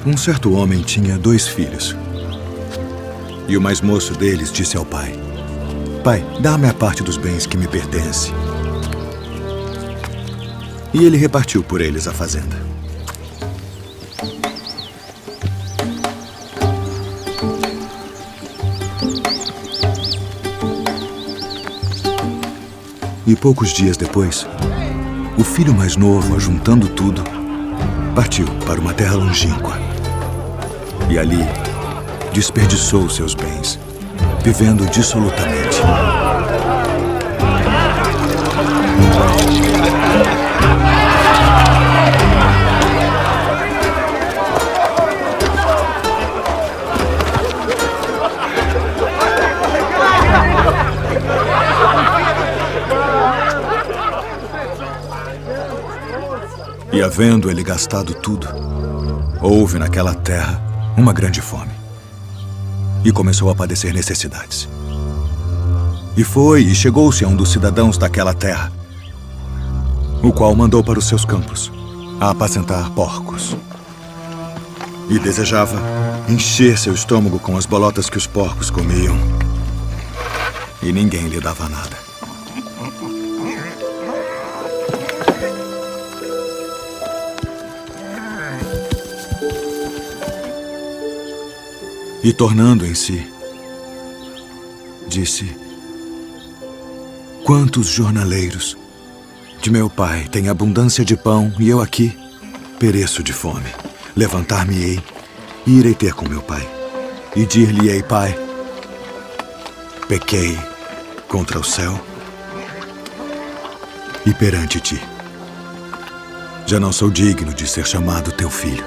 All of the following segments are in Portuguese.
Um certo homem tinha 2 filhos. E o mais moço deles disse ao pai: Pai, dá-me a parte dos bens que me pertence. E ele repartiu por eles a fazenda. E poucos dias depois, o filho mais novo, ajuntando tudo, partiu para uma terra longínqua. E ali desperdiçou seus bens, vivendo dissolutamente. E havendo ele gastado tudo, houve naquela terra uma grande fome. E começou a padecer necessidades. E foi e chegou-se a um dos cidadãos daquela terra, o qual mandou para os seus campos a apacentar porcos. E desejava encher seu estômago com as bolotas que os porcos comiam. E ninguém lhe dava nada. E tornando em si, disse: Quantos jornaleiros de meu pai têm abundância de pão e eu aqui pereço de fome. Levantar-me-ei e irei ter com meu pai. E dir-lhe-ei: Pai, pequei contra o céu e perante ti. Já não sou digno de ser chamado teu filho.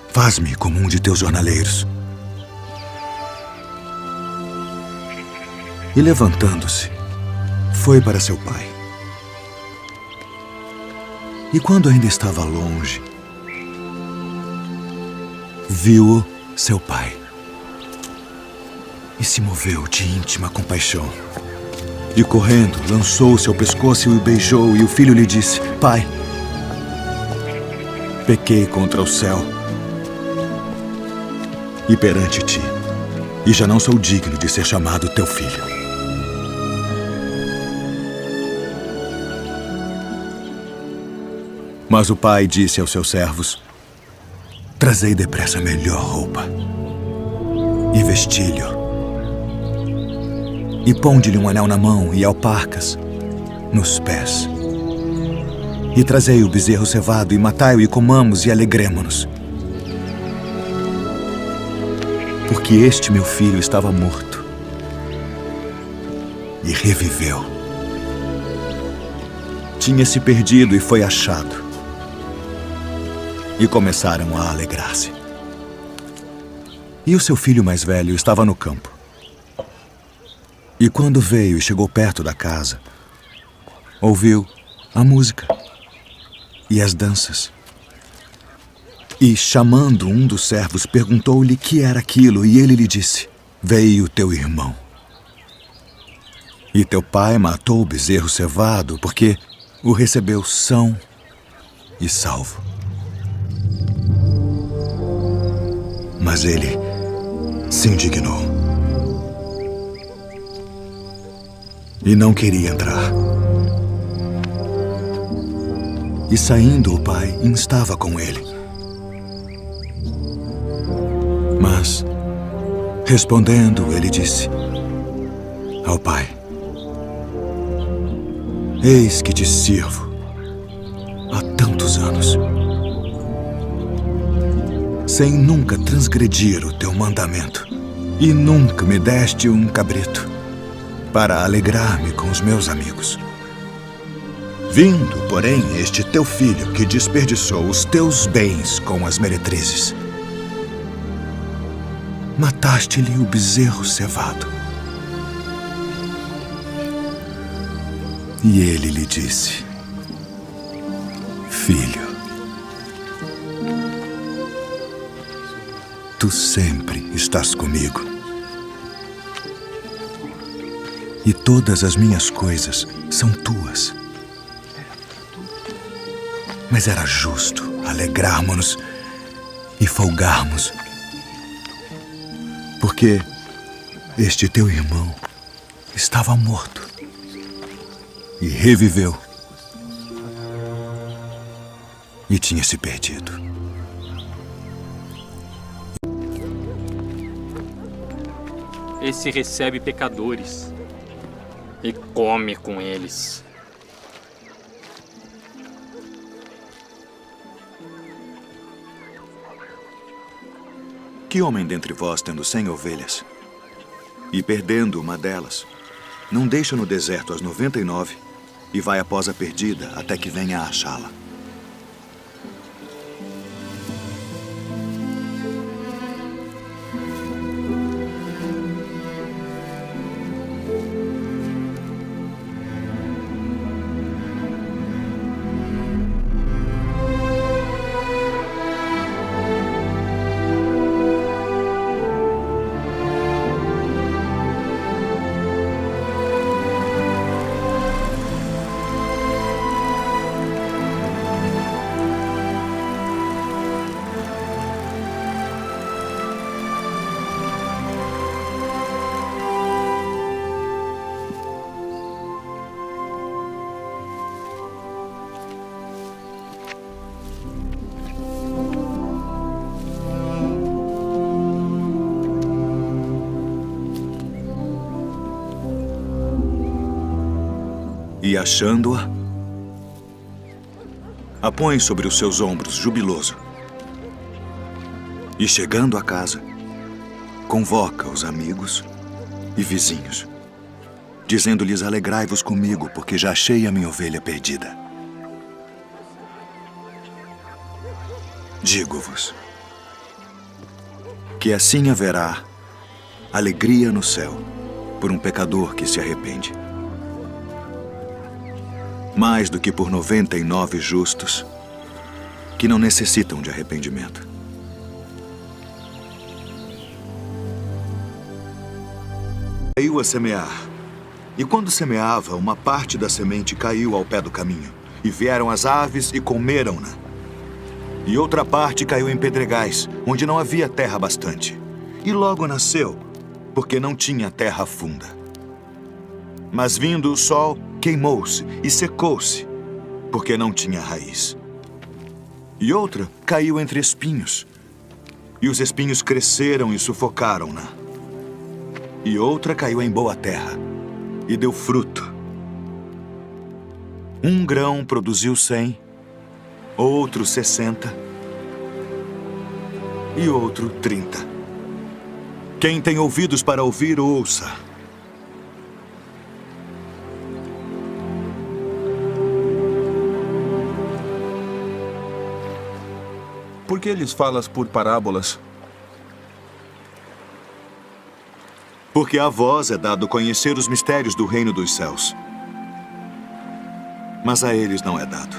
Faz-me como um de teus jornaleiros. E levantando-se, foi para seu pai. E quando ainda estava longe, viu-o seu pai. E se moveu de íntima compaixão. E correndo, lançou-se ao pescoço e o beijou. E o filho lhe disse: Pai, pequei contra o céu e perante ti, e já não sou digno de ser chamado teu filho. Mas o pai disse aos seus servos: Trazei depressa a melhor roupa, e vesti-lhe, e ponde-lhe um anel na mão e alparcas nos pés. E trazei o bezerro cevado, e matai-o, e comamos, e alegremo-nos. Porque este meu filho estava morto e reviveu. Tinha-se perdido e foi achado. E começaram a alegrar-se. E o seu filho mais velho estava no campo. E quando veio e chegou perto da casa, ouviu a música e as danças. E, chamando um dos servos, perguntou-lhe que era aquilo, e ele lhe disse: Veio teu irmão. E teu pai matou o bezerro cevado, porque o recebeu são e salvo. Mas ele se indignou e não queria entrar. E saindo o pai, instava com ele. Mas, respondendo, ele disse ao pai: Eis que te sirvo há tantos anos, sem nunca transgredir o teu mandamento, e nunca me deste um cabrito para alegrar-me com os meus amigos. Vindo, porém, este teu filho que desperdiçou os teus bens com as meretrizes, mataste-lhe o bezerro cevado. E ele lhe disse: Filho, tu sempre estás comigo, e todas as minhas coisas são tuas. Mas era justo alegrarmos-nos e folgarmos. Porque este teu irmão estava morto e reviveu. E tinha se perdido. Esse recebe pecadores e come com eles. Que homem dentre vós, tendo 100 ovelhas, e perdendo uma delas, não deixa no deserto as 99 e vai após a perdida até que venha a achá-la? E achando-a, a põe sobre os seus ombros, jubiloso. E chegando a casa, convoca os amigos e vizinhos, dizendo-lhes: alegrai-vos comigo, porque já achei a minha ovelha perdida. Digo-vos que assim haverá alegria no céu por um pecador que se arrepende, mais do que por 99 justos que não necessitam de arrependimento. Saiu a semear, e quando semeava, uma parte da semente caiu ao pé do caminho, e vieram as aves e comeram-na. E outra parte caiu em pedregais, onde não havia terra bastante, e logo nasceu, porque não tinha terra funda. Mas vindo o sol, queimou-se e secou-se, porque não tinha raiz. E outra caiu entre espinhos, e os espinhos cresceram e sufocaram-na. E outra caiu em boa terra, e deu fruto. Um grão produziu 100, outro 60, e outro 30. Quem tem ouvidos para ouvir, ouça. Por que lhes falas por parábolas? Porque a vós é dado conhecer os mistérios do reino dos céus, mas a eles não é dado.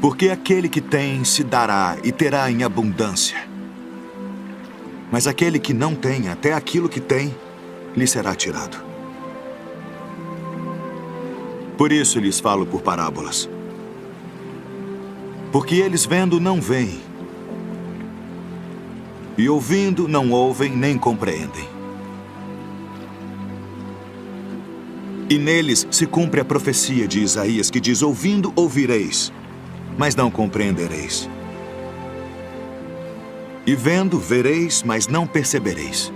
Porque aquele que tem se dará e terá em abundância, mas aquele que não tem, até aquilo que tem, lhe será tirado. Por isso lhes falo por parábolas. Porque eles vendo não veem, e ouvindo não ouvem nem compreendem. E neles se cumpre a profecia de Isaías, que diz: ouvindo ouvireis, mas não compreendereis. E vendo vereis, mas não percebereis.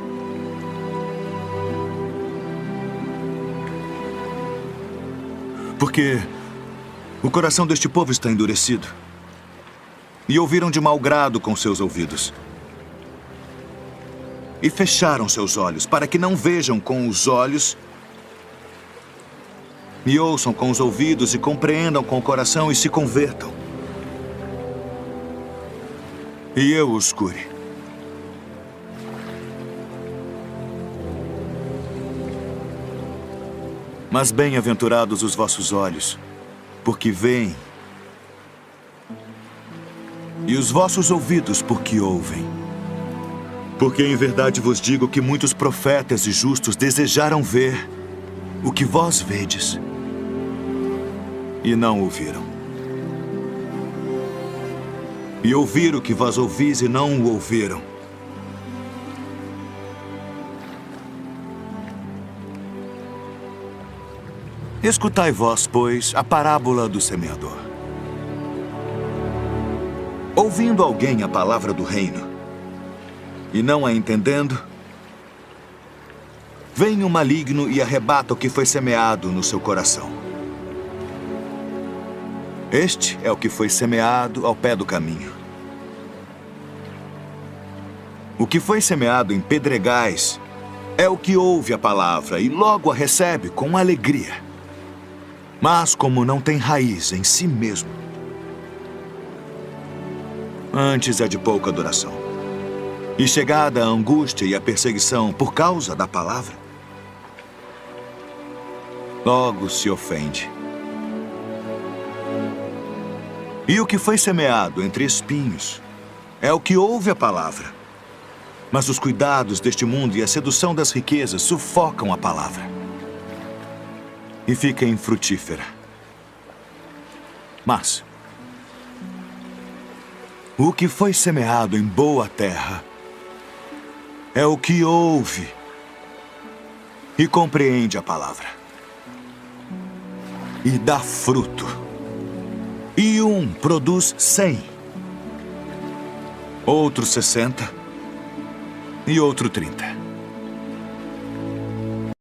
Porque o coração deste povo está endurecido, e ouviram de mau grado com seus ouvidos, e fecharam seus olhos, para que não vejam com os olhos, e ouçam com os ouvidos, e compreendam com o coração, e se convertam, e eu os cure. Mas bem-aventurados os vossos olhos, porque veem, e os vossos ouvidos, porque ouvem. Porque em verdade vos digo que muitos profetas e justos desejaram ver o que vós vedes, e não o viram. e ouvir o que vós ouvis e não o ouviram. Escutai vós, pois, a parábola do semeador. Ouvindo alguém a palavra do reino, e não a entendendo, vem o maligno e arrebata o que foi semeado no seu coração. Este é o que foi semeado ao pé do caminho. O que foi semeado em pedregais é o que ouve a palavra e logo a recebe com alegria. Mas como não tem raiz em si mesmo, antes é de pouca duração. E chegada a angústia e a perseguição por causa da palavra, logo se ofende. E o que foi semeado entre espinhos é o que ouve a palavra. Mas os cuidados deste mundo e a sedução das riquezas sufocam a palavra e fica infrutífera. Mas o que foi semeado em boa terra é o que ouve e compreende a palavra e dá fruto. E um produz 100, outro 60 e outro 30.